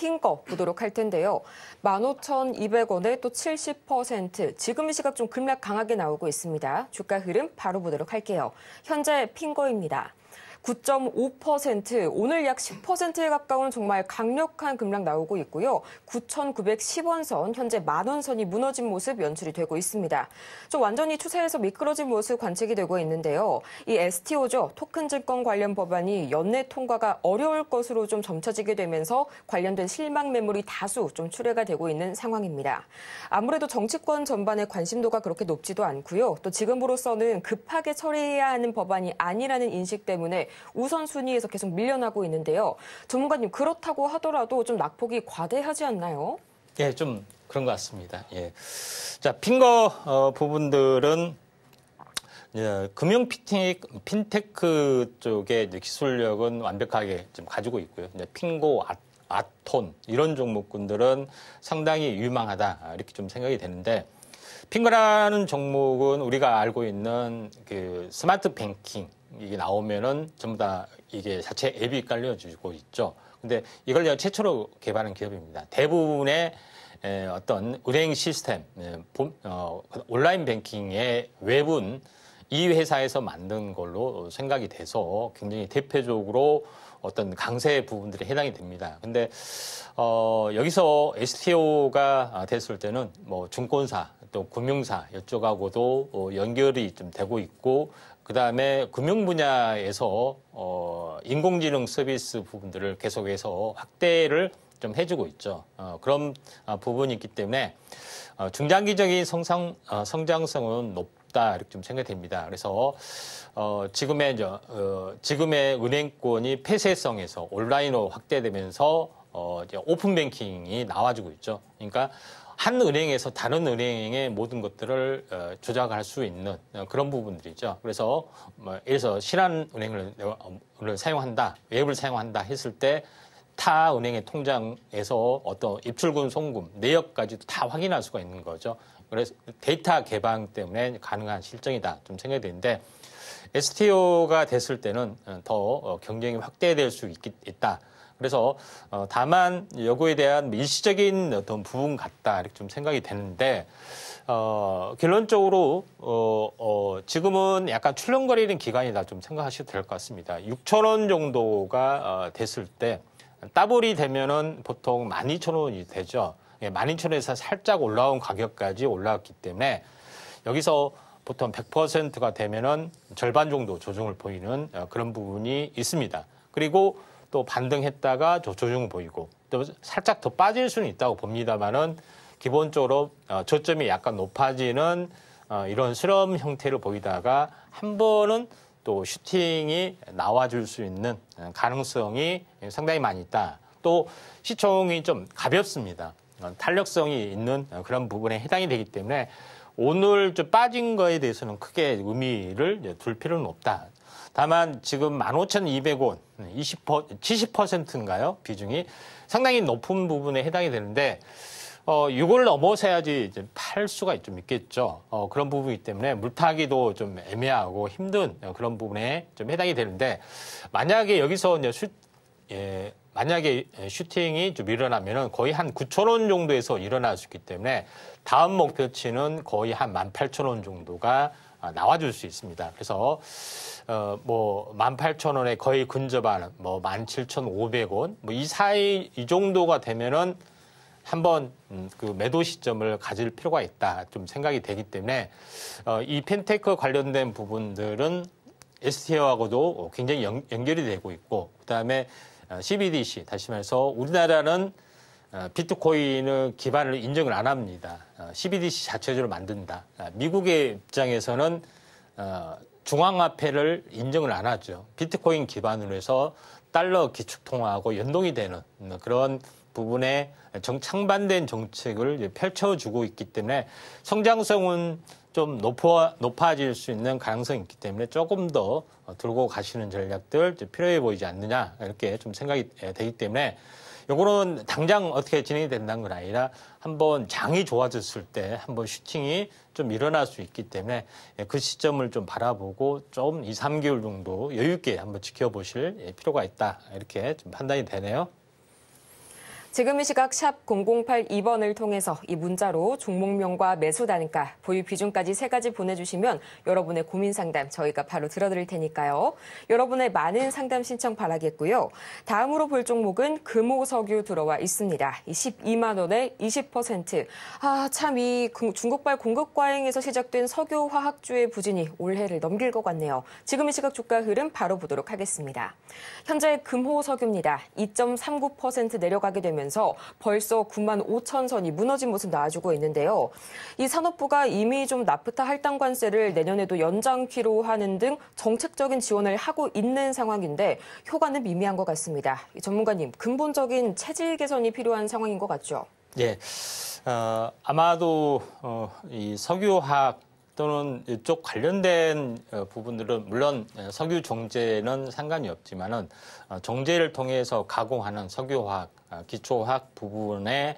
핀 거 보도록 할 텐데요. 15,200원에 또 70%, 지금 이 시각 좀 급락 강하게 나오고 있습니다. 주가 흐름 바로 보도록 할게요. 현재 핀 거입니다. 9.5%, 오늘 약 10%에 가까운 정말 강력한 급락 나오고 있고요. 9,910원 선, 현재 만원 선이 무너진 모습 연출이 되고 있습니다. 좀 완전히 추세에서 미끄러진 모습 관측이 되고 있는데요. 이 STO죠. 토큰 증권 관련 법안이 연내 통과가 어려울 것으로 좀 점쳐지게 되면서 관련된 실망 매물이 다수 좀 출회가 되고 있는 상황입니다. 아무래도 정치권 전반의 관심도가 그렇게 높지도 않고요. 또 지금으로서는 급하게 처리해야 하는 법안이 아니라는 인식 때문에 우선순위에서 계속 밀려나고 있는데요. 전문가님, 그렇다고 하더라도 좀 낙폭이 과대하지 않나요? 예, 좀 그런 것 같습니다. 예. 자, 핀거 부분들은 금융 핀테크 쪽의 기술력은 완벽하게 좀 가지고 있고요. 핀고, 아톤 이런 종목군들은 상당히 유망하다 이렇게 좀 생각이 되는데, 핀거라는 종목은 우리가 알고 있는 그 스마트 뱅킹 이게 나오면은 전부 다 이게 자체 앱이 깔려지고 있죠. 근데 이걸 최초로 개발한 기업입니다. 대부분의 어떤 은행 시스템, 온라인 뱅킹의 웹은 이 회사에서 만든 걸로 생각이 돼서 굉장히 대표적으로 어떤 강세 부분들이 해당이 됩니다. 근데 여기서 STO가 됐을 때는 뭐 증권사 또 금융사 이쪽하고도 연결이 좀 되고 있고, 그다음에 금융 분야에서 인공지능 서비스 부분들을 계속해서 확대를 좀 해주고 있죠. 그런 부분이 있기 때문에 중장기적인 성장성은 높다 이렇게 좀 생각됩니다. 그래서 지금의 은행권이 폐쇄성에서 온라인으로 확대되면서 이제 오픈 뱅킹이 나와주고 있죠. 그러니까 한 은행에서 다른 은행의 모든 것들을 조작할 수 있는 그런 부분들이죠. 그래서 예를 들어서 신한은행을 사용한다, 웹을 사용한다 했을 때 타 은행의 통장에서 어떤 입출금, 송금, 내역까지도 다 확인할 수가 있는 거죠. 그래서 데이터 개방 때문에 가능한 실정이다 좀 생각이 되는데, STO가 됐을 때는 더 경쟁이 확대될 수 있다. 그래서 다만 여기에 대한 일시적인 어떤 부분 같다 이렇게 좀 생각이 되는데, 결론적으로 지금은 약간 출렁거리는 기간이다 좀 생각하셔도 될 것 같습니다. 6,000원 정도가 됐을 때 더블이 되면은 보통 12,000원이 되죠. 12,000원에서 살짝 올라온 가격까지 올라왔기 때문에 여기서 보통 100%가 되면은 절반 정도 조정을 보이는 그런 부분이 있습니다. 그리고 또 반등했다가 조정을 보이고 또 살짝 더 빠질 수는 있다고 봅니다만은 기본적으로 저점이 약간 높아지는 이런 실험 형태를 보이다가 한 번은 또 슈팅이 나와줄 수 있는 가능성이 상당히 많이 있다. 또 시총이 좀 가볍습니다. 탄력성이 있는 그런 부분에 해당이 되기 때문에 오늘 좀 빠진 거에 대해서는 크게 의미를 둘 필요는 없다. 다만 지금 15,200원, 70%인가요? 비중이 상당히 높은 부분에 해당이 되는데 6을 넘어서야지 이제 팔 수가 좀 있겠죠. 그런 부분이기 때문에 물타기도 좀 애매하고 힘든 그런 부분에 좀 해당이 되는데, 만약에 여기서 이제 만약에 슈팅이 좀 일어나면은 거의 한 9,000원 정도에서 일어날 수 있기 때문에 다음 목표치는 거의 한 18,000원 정도가 나와줄 수 있습니다. 그래서 뭐 18,000원에 거의 근접하는 뭐 17,500원 뭐 이 사이 이 정도가 되면은 한번 그 매도 시점을 가질 필요가 있다 좀 생각이 되기 때문에 이 핀테크 관련된 부분들은 STO하고도 굉장히 연결이 되고 있고, 그다음에 CBDC 다시 말해서 우리나라는 비트코인을 기반을 인정을 안 합니다. CBDC 자체적으로 만든다. 미국의 입장에서는 중앙화폐를 인정을 안 하죠. 비트코인 기반으로 해서 달러 기축통화하고 연동이 되는 그런 부분에 창반된 정책을 펼쳐주고 있기 때문에 성장성은 좀 높아질 수 있는 가능성이 있기 때문에 조금 더 들고 가시는 전략들 필요해 보이지 않느냐 이렇게 좀 생각이 되기 때문에 요거는 당장 어떻게 진행이 된다는 건 아니라 한번 장이 좋아졌을 때 한번 슈팅이 좀 일어날 수 있기 때문에 그 시점을 좀 바라보고 좀 2, 3개월 정도 여유 있게 한번 지켜보실 필요가 있다 이렇게 좀 판단이 되네요. 지금 이 시각 샵 0082번을 통해서 이 문자로 종목명과 매수 단가, 보유 비중까지 3가지 보내주시면 여러분의 고민 상담 저희가 바로 들어드릴 테니까요. 여러분의 많은 상담 신청 바라겠고요. 다음으로 볼 종목은 금호석유 들어와 있습니다. 12만 원에 20%. 참 이 중국발 공급 과잉에서 시작된 석유화학주의 부진이 올해를 넘길 것 같네요. 지금 이 시각 주가 흐름 바로 보도록 하겠습니다. 현재 금호석유입니다. 2.39% 내려가게 되면서 벌써 9만 5천 선이 무너진 모습 나와주고 있는데요. 이 산업부가 이미 좀 나프타 할당 관세를 내년에도 연장키로 하는 등 정책적인 지원을 하고 있는 상황인데 효과는 미미한 것 같습니다. 전문가님, 근본적인 체질 개선이 필요한 상황인 것 같죠? 예, 아마도 이 석유화학 또는 이쪽 관련된 부분들은 물론 석유 정제는 상관이 없지만은 정제를 통해서 가공하는 석유화학, 기초화학 부분의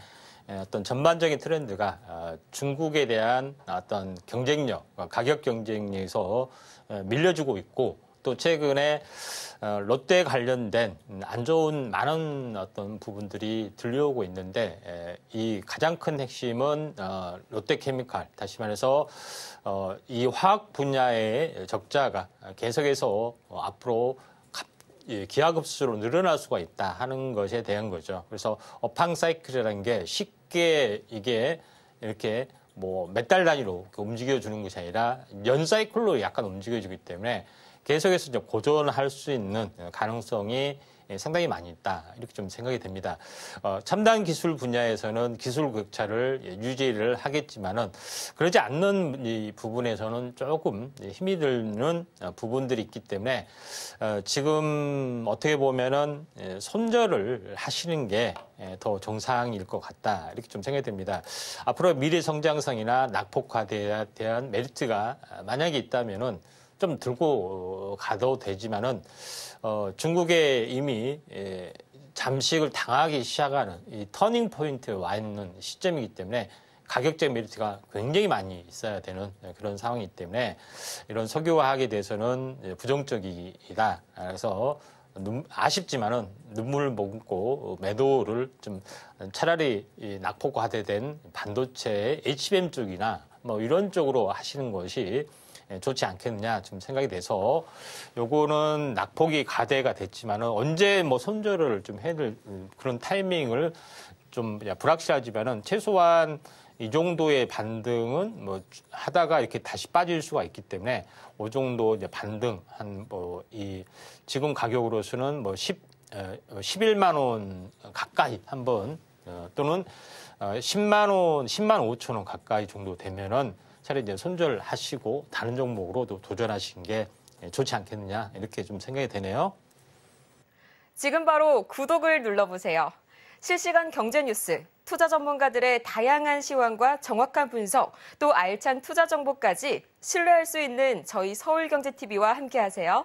어떤 전반적인 트렌드가 중국에 대한 어떤 경쟁력, 가격 경쟁력에서 밀려주고 있고 또 최근에 롯데 관련된 안 좋은 많은 어떤 부분들이 들려오고 있는데 이 가장 큰 핵심은 롯데케미칼, 다시 말해서 이 화학 분야의 적자가 계속해서 앞으로 기하급수로 늘어날 수가 있다 하는 것에 대한 거죠. 그래서 업황 사이클이라는 게 쉽게 이게 이렇게 뭐 몇 달 단위로 움직여주는 것이 아니라 연 사이클로 약간 움직여주기 때문에 계속해서 이제 고전할 수 있는 가능성이 상당히 많이 있다. 이렇게 좀 생각이 됩니다. 첨단 기술 분야에서는 기술 격차를 유지를 하겠지만은 그러지 않는 이 부분에서는 조금 힘이 드는 부분들이 있기 때문에 지금 어떻게 보면은 손절을 하시는 게 더 정상일 것 같다. 이렇게 좀 생각이 됩니다. 앞으로 미래 성장성이나 낙폭화에 대한 메리트가 만약에 있다면은 좀 들고 가도 되지만은 중국에 이미 잠식을 당하기 시작하는 이 터닝 포인트에 와 있는 시점이기 때문에 가격적 메리트가 굉장히 많이 있어야 되는 그런 상황이기 때문에 이런 석유화학에 대해서는 부정적이다. 그래서 아쉽지만은 눈물을 머금고 매도를 좀 차라리 낙폭화된 반도체 HBM 쪽이나 뭐 이런 쪽으로 하시는 것이 좋지 않겠느냐 좀 생각이 돼서 요거는 낙폭이 가대가 됐지만은 언제 뭐 손절을 좀 해야 될 그런 타이밍을 좀 불확실하지만은 최소한 이 정도의 반등은 뭐 하다가 이렇게 다시 빠질 수가 있기 때문에 이 정도 이제 반등 한 뭐 이 지금 가격으로서는 뭐 11만 원 가까이 한번 또는 10만 원, 10만 5천 원 가까이 정도 되면은 차라리 이제 손절하시고 다른 종목으로도 도전하시는 게 좋지 않겠느냐 이렇게 좀 생각이 되네요. 지금 바로 구독을 눌러보세요. 실시간 경제 뉴스, 투자 전문가들의 다양한 시황과 정확한 분석, 또 알찬 투자 정보까지 신뢰할 수 있는 저희 서울경제TV와 함께하세요.